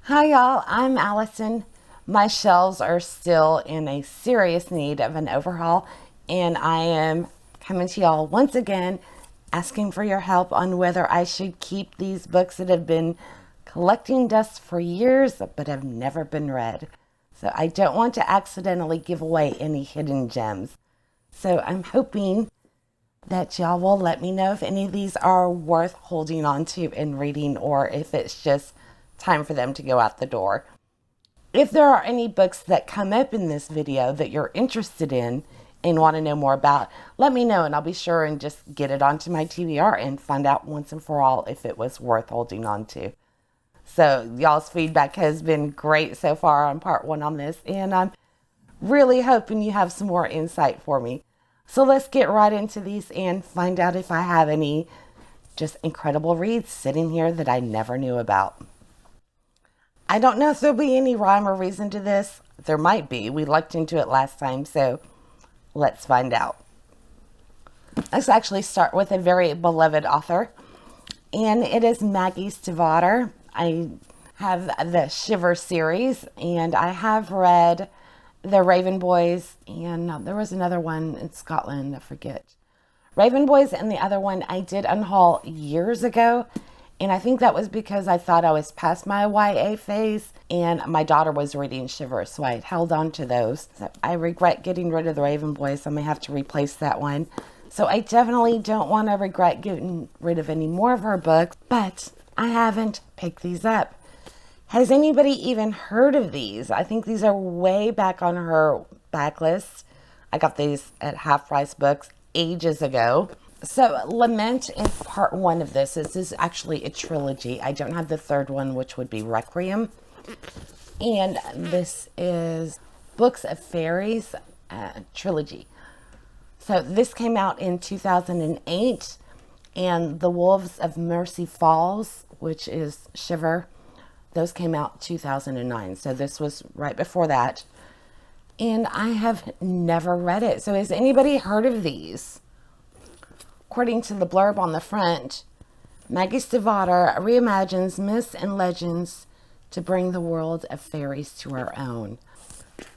Hi, y'all. I'm Allison. My shelves are still in a serious need of an overhaul, and I am coming to y'all once again asking for your help on whether I should keep these books that have been collecting dust for years but have never been read. So I don't want to accidentally give away any hidden gems. So I'm hoping that y'all will let me know if any of these are worth holding on to and reading, or if it's just time for them to go out the door. If there are any books that come up in this video that you're interested in and want to know more about, let me know and I'll be sure and just get it onto my TBR and find out once and for all if it was worth holding on to. So y'all's feedback has been great so far on part one on this, and I'm really hoping you have some more insight for me. So let's get right into these and find out if I have any just incredible reads sitting here that I never knew about. I don't know if there'll be any rhyme or reason to this. There might be. We looked into it last time, so let's find out. Let's actually start with a very beloved author, and it is Maggie Stiefvater. I have the Shiver series, and I have read The Raven Boys, and there was another one in Scotland, I forget. Raven Boys and the other one I did unhaul years ago, and I think that was because I thought I was past my YA phase and my daughter was reading Shiver, so I held on to those. So I regret getting rid of the Raven Boys. I may have to replace that one. So I definitely don't want to regret getting rid of any more of her books, but I haven't picked these up. Has anybody even heard of these? I think these are way back on her backlist. I got these at Half Price Books ages ago. So Lament is part one of this. This is actually a trilogy. I don't have the third one, which would be Requiem. And this is Books of Fairies trilogy. So this came out in 2008. And The Wolves of Mercy Falls, which is Shiver, those came out 2009. So this was right before that. And I have never read it. So has anybody heard of these? According to the blurb on the front, Maggie Stiefvater reimagines myths and legends to bring the world of fairies to our own.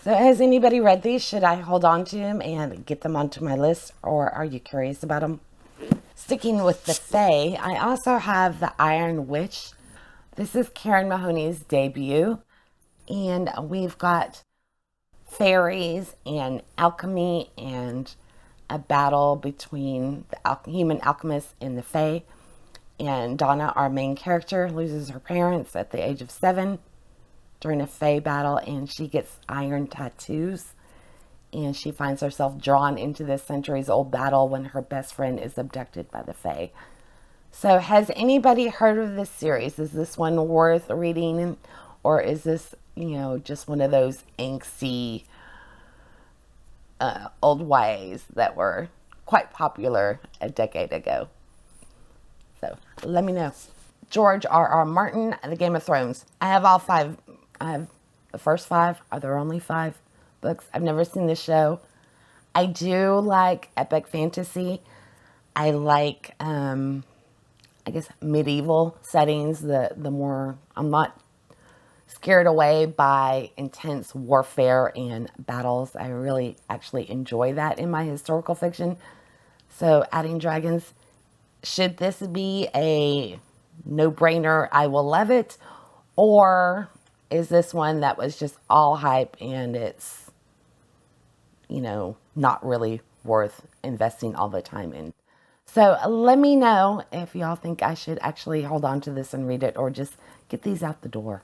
So has anybody read these? Should I hold on to them and get them onto my list, or are you curious about them? Sticking with the Fae, I also have The Iron Witch. This is Karen Mahoney's debut, and we've got fairies and alchemy and a battle between the human alchemists and the Fae. And Donna, our main character, loses her parents at the age of 7 during a Fae battle, and she gets iron tattoos. And she finds herself drawn into this centuries-old battle when her best friend is abducted by the Fae. So has anybody heard of this series? Is this one worth reading? Or is this, just one of those angsty old YAs that were quite popular a decade ago? So let me know. George R.R. Martin, The Game of Thrones. I have all 5. I have the first 5. Are there only 5 books? I've never seen the show. I do like epic fantasy. I like, I guess, medieval settings. The more, I'm not scared away by intense warfare and battles. I really actually enjoy that in my historical fiction. So adding dragons, should this be a no-brainer, I will love it? Or is this one that was just all hype and it's, not really worth investing all the time in? So let me know if y'all think I should actually hold on to this and read it, or just get these out the door.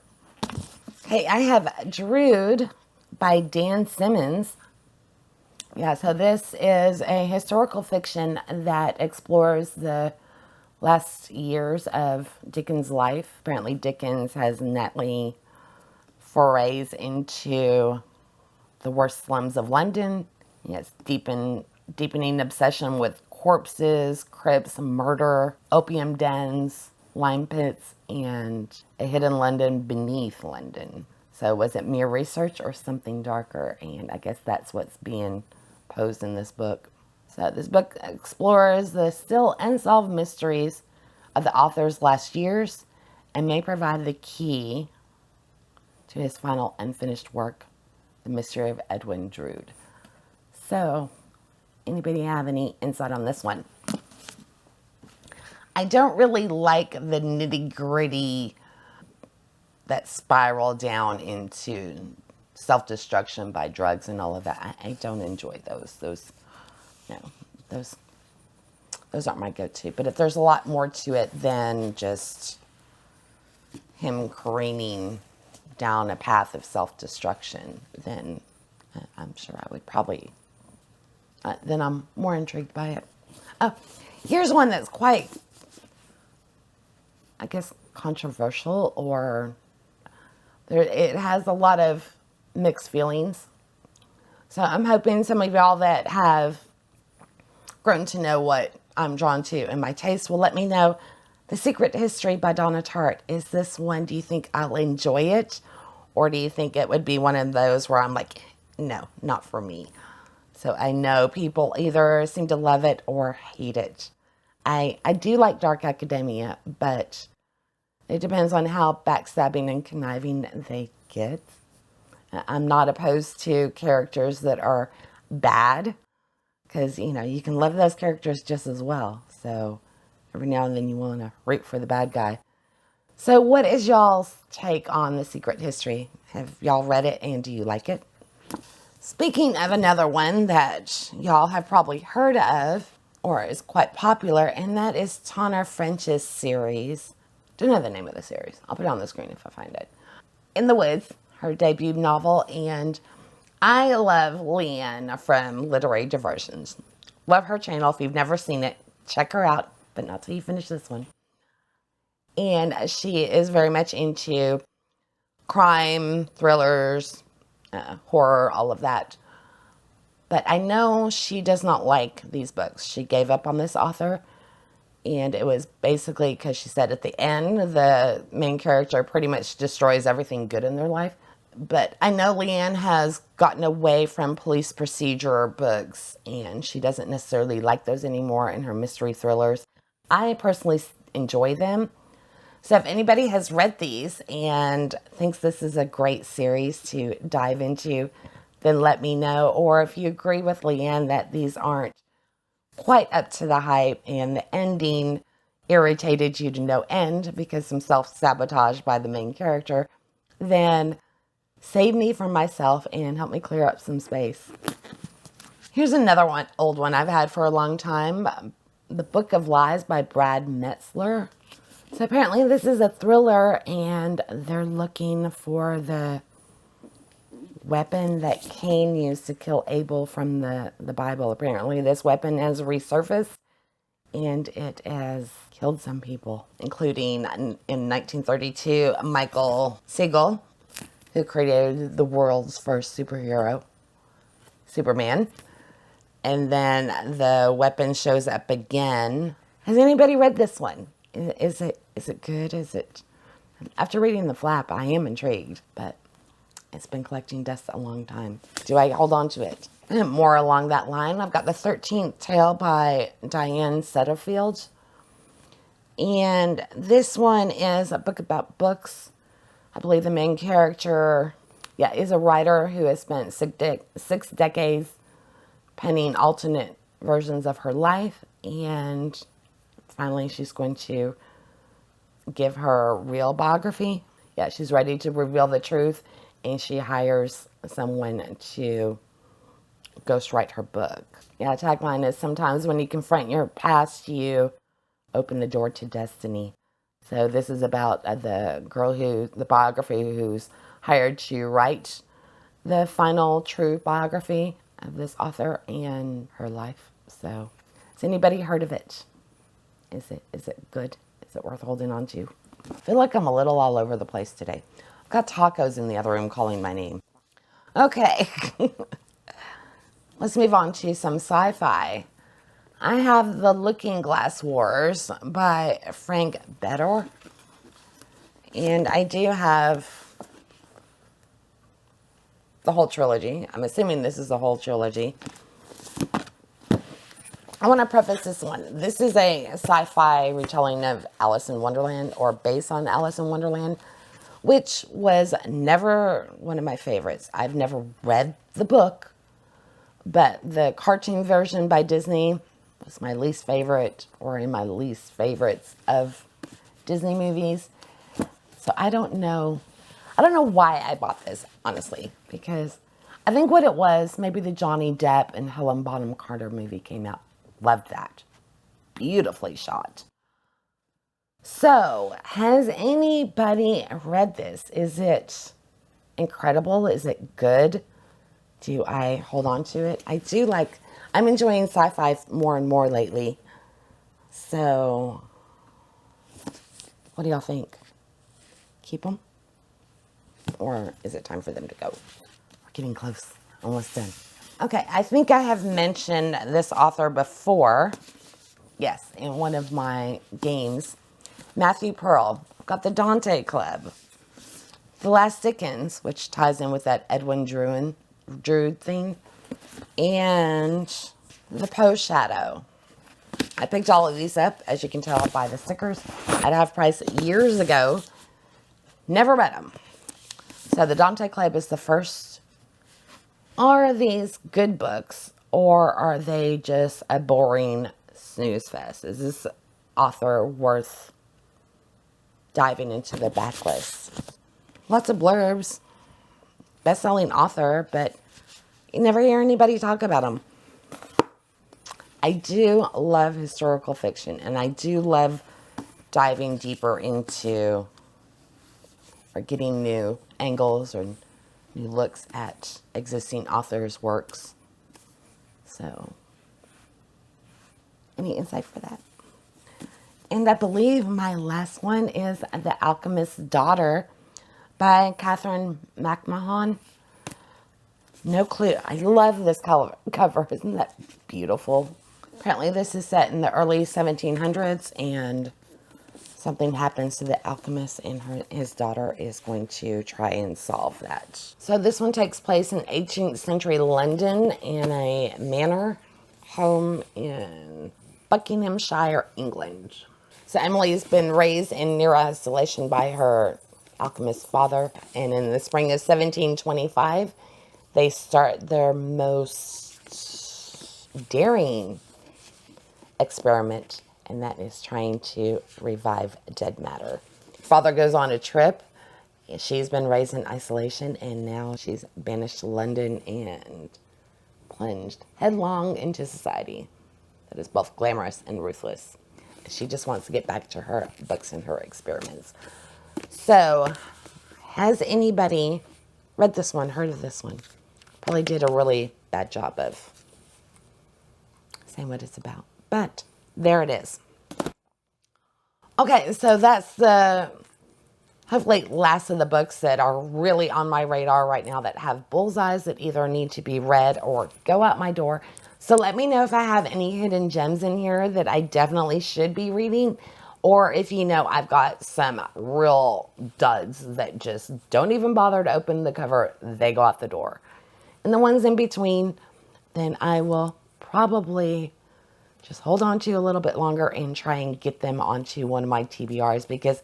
Hey, I have Drood by Dan Simmons. Yeah, so this is a historical fiction that explores the last years of Dickens' life. Apparently Dickens has nightly forays into the worst slums of London. He has deepening obsession with corpses, crypts, murder, opium dens, lime pits, and a hidden London beneath London. So was it mere research or something darker? And I guess that's what's being posed in this book. So this book explores the still unsolved mysteries of the author's last years and may provide the key to his final unfinished work, The Mystery of Edwin Drood. So, anybody have any insight on this one? I don't really like the nitty-gritty that spiral down into self-destruction by drugs and all of that. I don't enjoy those. Those aren't my go-to. But if there's a lot more to it than just him careening down a path of self-destruction, then I'm sure I would probably, then I'm more intrigued by it. Oh, here's one that's quite, I guess, controversial, or it has a lot of mixed feelings. So I'm hoping some of y'all that have grown to know what I'm drawn to and my taste will let me know. The Secret History by Donna Tartt. Is this one, do you think I'll enjoy it? Or do you think it would be one of those where I'm like, no, not for me? So I know people either seem to love it or hate it. I do like dark academia, but it depends on how backstabbing and conniving they get. I'm not opposed to characters that are bad, because, you know, you can love those characters just as well. So every now and then you want to root for the bad guy. So what is y'all's take on The Secret History? Have y'all read it and do you like it? Speaking of another one that y'all have probably heard of or is quite popular, and that is Tana French's series. Don't know the name of the series. I'll put it on the screen if I find it. In the Woods, her debut novel, and I love Leanne from Literary Diversions. Love her channel. If you've never seen it, check her out, but not till you finish this one. And she is very much into crime, thrillers, horror, all of that. But I know she does not like these books. She gave up on this author, and it was basically because she said at the end, the main character pretty much destroys everything good in their life. But I know Leanne has gotten away from police procedure books, and she doesn't necessarily like those anymore in her mystery thrillers. I personally enjoy them. So if anybody has read these and thinks this is a great series to dive into, then let me know. Or if you agree with Leanne that these aren't quite up to the hype and the ending irritated you to no end because some self-sabotage by the main character, then save me from myself and help me clear up some space. Here's another one, old one I've had for a long time. The Book of Lies by Brad Metzler. So apparently this is a thriller, and they're looking for the weapon that Cain used to kill Abel from the Bible. Apparently this weapon has resurfaced, and it has killed some people, including in 1932, Michael Siegel, who created the world's first superhero, Superman. And then the weapon shows up again. Has anybody read this one? Is it good? Is it? After reading the flap, I am intrigued, but it's been collecting dust a long time. Do I hold on to it? And more along that line, I've got The 13th Tale by Diane Setterfield. And this one is a book about books. I believe the main character, is a writer who has spent 6 decades penning alternate versions of her life, and finally she's going to give her real biography. Yeah, she's ready to reveal the truth, and she hires someone to ghostwrite her book. Yeah, tagline is, sometimes when you confront your past, you open the door to destiny. So this is about the girl the biography who's hired to write the final true biography of this author and her life. So has anybody heard of it? Is it good? Is it worth holding on to? I feel like I'm a little all over the place today. I've got tacos in the other room calling my name. Okay. Let's move on to some sci-fi. I have The Looking Glass Wars by Frank Beddor. And I do have the whole trilogy. I'm assuming this is the whole trilogy. I want to preface this one. This is a sci-fi retelling of Alice in Wonderland, or based on Alice in Wonderland, which was never one of my favorites. I've never read the book, but the cartoon version by Disney was my least favorite, or in my least favorites of Disney movies. So I don't know why I bought this, honestly, because I think what it was, maybe the Johnny Depp and Helen Bonham Carter movie came out. Loved that. Beautifully shot. So, has anybody read this? Is it incredible? Is it good? Do I hold on to it? I'm enjoying sci-fi more and more lately. So, what do y'all think? Keep them? Or is it time for them to go? We're getting close. Almost done. Okay, I think I have mentioned this author before. Yes, in one of my games. Matthew Pearl. Got the Dante Club. The Last Dickens, which ties in with that Edwin Drood thing. And the Poe Shadow. I picked all of these up. As you can tell by the stickers at half price years ago. Never read them. So the Dante Club is the first. Are these good books, or are they just a boring snooze fest? Is this author worth diving into the backlist? Lots of blurbs. Best-selling author, but you never hear anybody talk about them. I do love historical fiction, and I do love diving deeper into or getting new angles or new looks at existing authors' works. So, any insight for that? And I believe my last one is The Alchemist's Daughter by Catherine McMahon. No clue. I love this cover. Isn't that beautiful? Apparently this is set in the early 1700s, and something happens to the alchemist, and his daughter is going to try and solve that. So this one takes place in 18th century London in a manor home in Buckinghamshire, England. So Emily's been raised in near isolation by her alchemist father, and in the spring of 1725, they start their most daring experiment, and that is trying to revive dead matter. Father goes on a trip. She's been raised in isolation, and now she's banished to London and plunged headlong into society that is both glamorous and ruthless. She just wants to get back to her books and her experiments. So, has anybody read this one, heard of this one? Probably did a really bad job of saying what it's about. But there it is. Okay, so that's the hopefully last of the books that are really on my radar right now that have bullseyes that either need to be read or go out my door. So let me know if I have any hidden gems in here that I definitely should be reading, or if you know I've got some real duds that just don't even bother to open the cover, they go out the door. And the ones in between, then I will probably just hold on to a little bit longer and try and get them onto one of my TBRs, because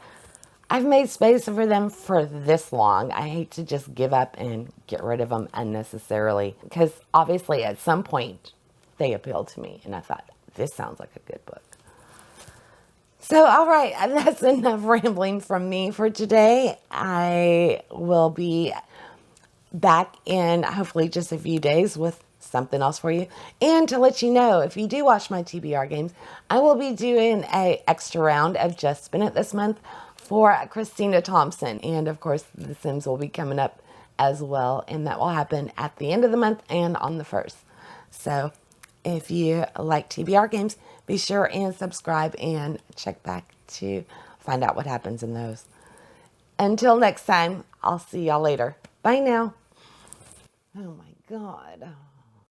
I've made space for them for this long. I hate to just give up and get rid of them unnecessarily, because obviously at some point they appealed to me and I thought, this sounds like a good book. So, all right, that's enough rambling from me for today. I will be back in hopefully just a few days with something else for you. And to let you know, if you do watch my TBR games, I will be doing an extra round of Just Spin It this month for Christina Thompson. And of course, The Sims will be coming up as well. And that will happen at the end of the month and on the 1st. So if you like TBR games, be sure and subscribe and check back to find out what happens in those. Until next time, I'll see y'all later. Bye now. Oh my God.